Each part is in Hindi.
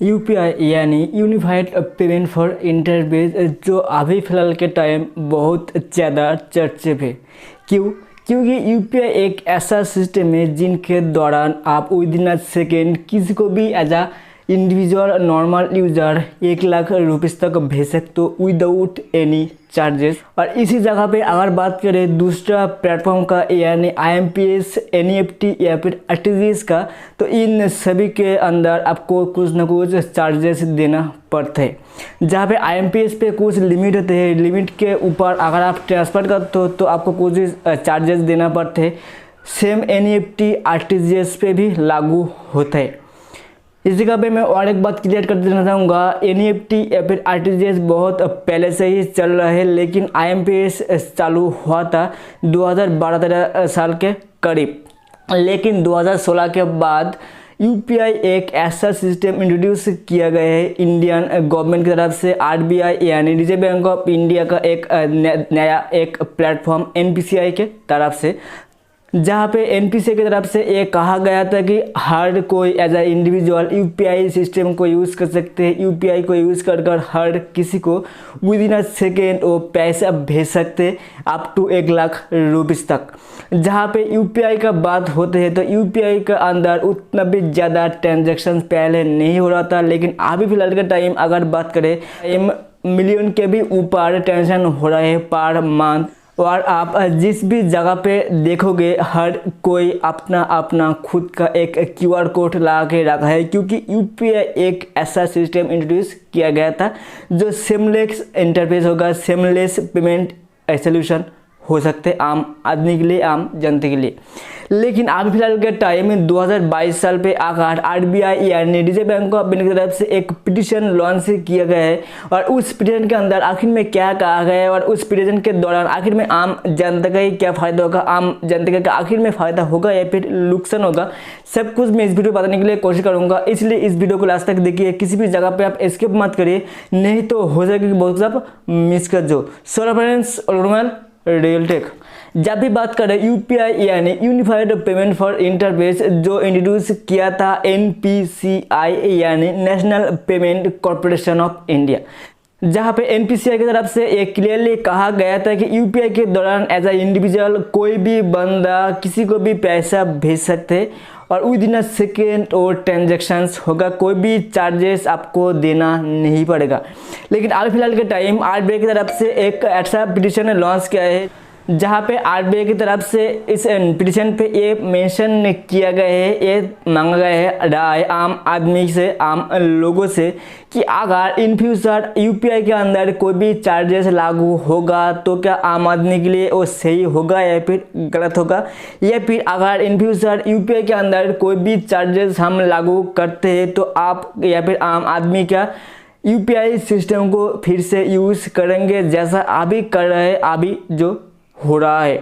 यूपीआई यानी यूनिफाइड पेमेंट फॉर इंटरफेस, जो अभी फ़िलहाल के टाइम बहुत ज़्यादा चर्चे पे। क्यों? क्योंकि यूपीआई एक ऐसा सिस्टम है जिनके दौरान आप विदिन अ सेकेंड किसी को भी as a individual normal user 1 lakh rupees तक भेज सकते हो विदाउट एनी चार्जेस। और इसी जगह पे अगर बात करें दूसरा प्लेटफॉर्म का यानी IMPS, NEFT या फिर RTGS का, तो इन सभी के अंदर आपको कुछ ना कुछ चार्जेस देना पड़ते हैं। जहाँ पे IMPS पे कुछ लिमिट होते हैं, लिमिट के ऊपर अगर आप ट्रांसफ़र करते हो तो आपको कुछ चार्जेस देना पड़ते हैं। सेम NEFT RTGS पे भी लागू होता है। इस जगह पे मैं और एक बात क्लियर कर देना चाहूँगा, NEFT या फिर RTGS बहुत पहले से ही चल रहा है, लेकिन IMPS चालू हुआ था 2012-13 साल के करीब। लेकिन 2016 के बाद यूपीआई एक ऐसा सिस्टम इंट्रोड्यूस किया गया है इंडियन गवर्नमेंट की तरफ से। RBI यानी रिजर्व बैंक ऑफ इंडिया का एक नया एक प्लेटफॉर्म NPCI के तरफ से, जहाँ पे NPCI की तरफ से ये कहा गया था कि हर कोई as a individual UPI system को यूज़ कर सकते हैं। यूपीआई को यूज़ कर हर किसी को विदिन अ सेकेंड वो पैसा भेज सकते अप टू 1 लाख रुपीज़ तक। जहाँ पे यूपीआई का बात होते हैं तो यूपीआई के अंदर उतना भी ज़्यादा ट्रांजेक्शन पहले नहीं हो रहा था, लेकिन अभी फ़िलहाल के टाइम अगर बात करें मिलियन के भी ऊपर ट्रांजेक्शन हो रहा है पर मंथ। और आप जिस भी जगह पे देखोगे हर कोई अपना अपना खुद का एक QR कोड लगा के रखा है, क्योंकि यूपीआई एक ऐसा सिस्टम इंट्रोड्यूस किया गया था जो सेमलेस इंटरफेस होगा, सेमलेस पेमेंट सोल्यूशन हो सकते आम आदमी के लिए, आम जनता के लिए। लेकिन अभी फिलहाल के टाइम में 2022 साल पे आकर RBI यानी रिजर्व बैंक ऑफ इंडिया की तरफ से एक पिटीशन लॉन्च किया गया है। और उस पिटीशन के अंदर आखिर में क्या कहा गया है और उस पिटीशन के दौरान आखिर में आम जनता का ही क्या फ़ायदा होगा, आम जनता का आखिर में फ़ायदा होगा या फिर नुकसान होगा, सब कुछ मैं इस वीडियो में बताने के लिए कोशिश करूँगा। इसलिए इस वीडियो को लास्ट तक देखिए, किसी भी जगह पर आप स्किप मत करिए, नहीं तो हो जाएगा कि बहुत आप मिस कर जो। So friends, normal real tech. जब भी बात करें यूपीआई यानी यूनिफाइड पेमेंट फॉर इंटरफेस, जो इंट्रोड्यूस किया था NPCI यानी national payment corporation of India, जहाँ पे NPCI की तरफ से एक क्लियरली कहा गया था कि यूपीआई के दौरान एज आ इंडिविजुअल कोई भी बंदा किसी को भी पैसा भेज सकते और विदिन अ सेकेंड और ट्रांजेक्शन्स होगा, कोई भी चार्जेस आपको देना नहीं पड़ेगा। लेकिन अभी फिलहाल के टाइम RBI की तरफ से एक ऐसा पिटीशन लॉन्च किया है, जहाँ पे RBI की तरफ से इस पिटीशन पे ये मेंशन किया गया है, ये मांगा गया है राय आम आदमी से, आम लोगों से, कि अगर इन फ्यूचर यूपीआई के अंदर कोई भी चार्जेस लागू होगा तो क्या आम आदमी के लिए वो सही होगा या फिर गलत होगा, या फिर अगर इन फ्यूचर यूपीआई के अंदर कोई भी चार्जेस हम लागू करते हैं तो आप या फिर आम आदमी क्या यूपीआई सिस्टम को फिर से यूज़ करेंगे जैसा अभी कर रहे हैं, अभी जो हो रहा है।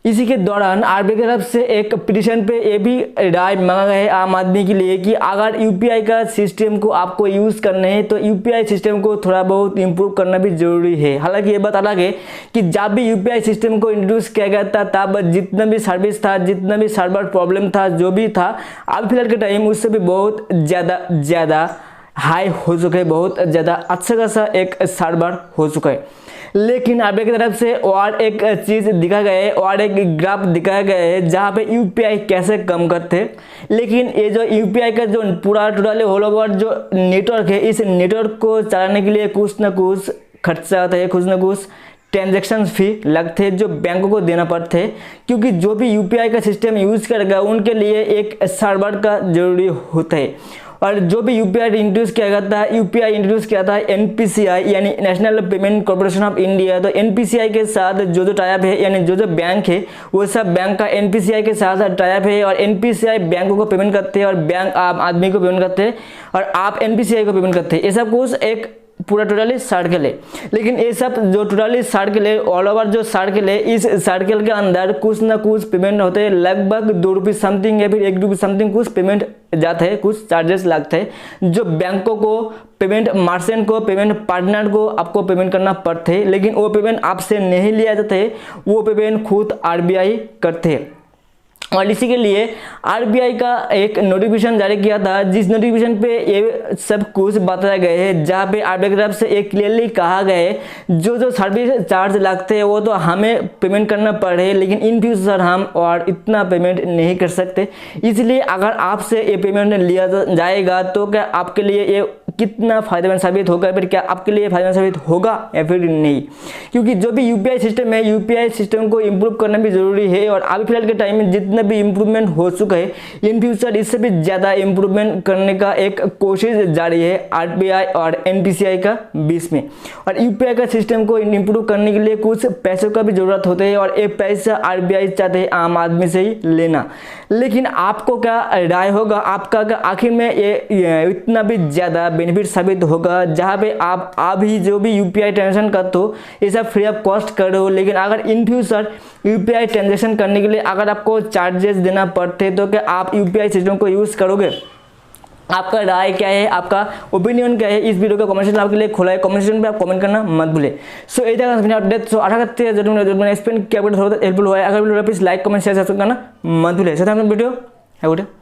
इसी के दौरान RBI की तरफ से एक पिटीशन पे ये भी राय मांगा गया है आम आदमी के लिए कि अगर यूपीआई का सिस्टम को आपको यूज़ करना है तो यूपीआई सिस्टम को थोड़ा बहुत इम्प्रूव करना भी ज़रूरी है। हालांकि ये बात अलग है कि जब भी यूपीआई सिस्टम को इंट्रोड्यूस किया गया था तब जितना भी सर्विस था, जितना भी सर्वर प्रॉब्लम था, जो भी था, अब फिलहाल के टाइम उससे भी बहुत ज़्यादा हाई हो चुका है, बहुत ज़्यादा अच्छा खासा एक सर्वर हो चुका है। लेकिन RBI की तरफ से और एक चीज़ दिखा गया है और एक ग्राफ दिखाया गया है जहाँ पे यूपीआई कैसे कम करते हैं। लेकिन ये जो यूपीआई का जो पूरा टोटली ऑल ओवर जो नेटवर्क है, इस नेटवर्क को चलाने के लिए कुछ ना कुछ खर्चा आता है, कुछ ना कुछ ट्रांजेक्शन फी लगते हैं जो बैंकों को देना पड़ते हैं, क्योंकि जो भी यूपीआई का सिस्टम यूज़ करेगा उनके लिए एक सर्वर का जरूरी होता है। और जो भी यूपीआई इंट्रोड्यूस किया गया था, यूपीआई इंट्रोड्यूस किया था NPCI यानी national payment corporation of India. तो NPCI के साथ जो टाइप है यानी जो बैंक है वो सब बैंक का NPCI के साथ टाइप है, और NPCI बैंकों को पेमेंट करते हैं और बैंक आम आदमी को पेमेंट करते हैं और आप NPCI को पेमेंट करते हैं। ये सब कुछ एक पूरा टोटली सर्कल है। लेकिन ये सब जो टोटली सर्कल है, ऑल ओवर जो सर्कल है, इस सर्कल के अंदर कुछ ना कुछ पेमेंट होते हैं, लगभग 2 रुपये समथिंग या फिर 1 रुपये समथिंग कुछ पेमेंट जाते हैं, कुछ चार्जेस लगते हैं जो बैंकों को, पेमेंट मर्चेंट को, पेमेंट पार्टनर को आपको पेमेंट करना पड़ते हैं। लेकिन वो पेमेंट आपसे नहीं लिया जाते, वो पेमेंट खुद RBI करते हैं। और इसी के लिए आरबीआई का एक नोटिफिकेशन जारी किया था, जिस नोटिफिकेशन पे ये सब कुछ बताया गया है, जहाँ पे आरबीआई की तरफ से एक क्लियरली कहा गया है जो सर्विस चार्ज लगते हैं वो तो हमें पेमेंट करना पड़े, लेकिन इन फ्यूचर हम और इतना पेमेंट नहीं कर सकते। इसलिए अगर आपसे ये पेमेंट लिया जाएगा तो क्या आपके लिए ये कितना फायदेमंद साबित होगा, फिर क्या आपके लिए फायदेमंद साबित होगा या फिर नहीं, क्योंकि जो भी यूपीआई सिस्टम है, यूपीआई सिस्टम को इम्प्रूव करना भी जरूरी है। और अभी फिलहाल के टाइम में जितना भी इम्प्रूवमेंट हो चुका है, इन फ्यूचर इससे भी ज़्यादा इम्प्रूवमेंट करने का एक कोशिश जारी है आरबीआई और एनपीसीआई का बीच में। और यूपीआई का सिस्टम को इम्प्रूव करने के लिए कुछ पैसों का भी जरूरत होता है, और ये पैसा आरबीआई चाहते हैं आम आदमी से ही लेना। लेकिन आपको क्या राय होगा, आपका क्या आखिर में ये इतना भी ज़्यादा बेनिफिट साबित होगा, जहाँ पे आप अभी जो भी यूपीआई ट्रांजेक्शन करते हो ये सब फ्री ऑफ कॉस्ट कर रहे हो, लेकिन अगर इन फ्यूचर यूपीआई ट्रांजेक्शन करने के लिए अगर आपको चार्जेस देना पड़ते तो क्या आप यूपीआई सिस्टम को यूज़ करोगे? आपका राय क्या है, आपका ओपिनियन क्या है? इस वीडियो का कमेंट सेक्शन आपके लिए खुला है, कमेंट सेक्शन पे आप कमेंट करना मत भूले। सो ये था अपडेट। सो आशा करते हैं जरूर एक्सप्लेन क्या हेल्पफुल हुआ है। अगर video please like comment share subscribe करना मत भूले। वीडियो है।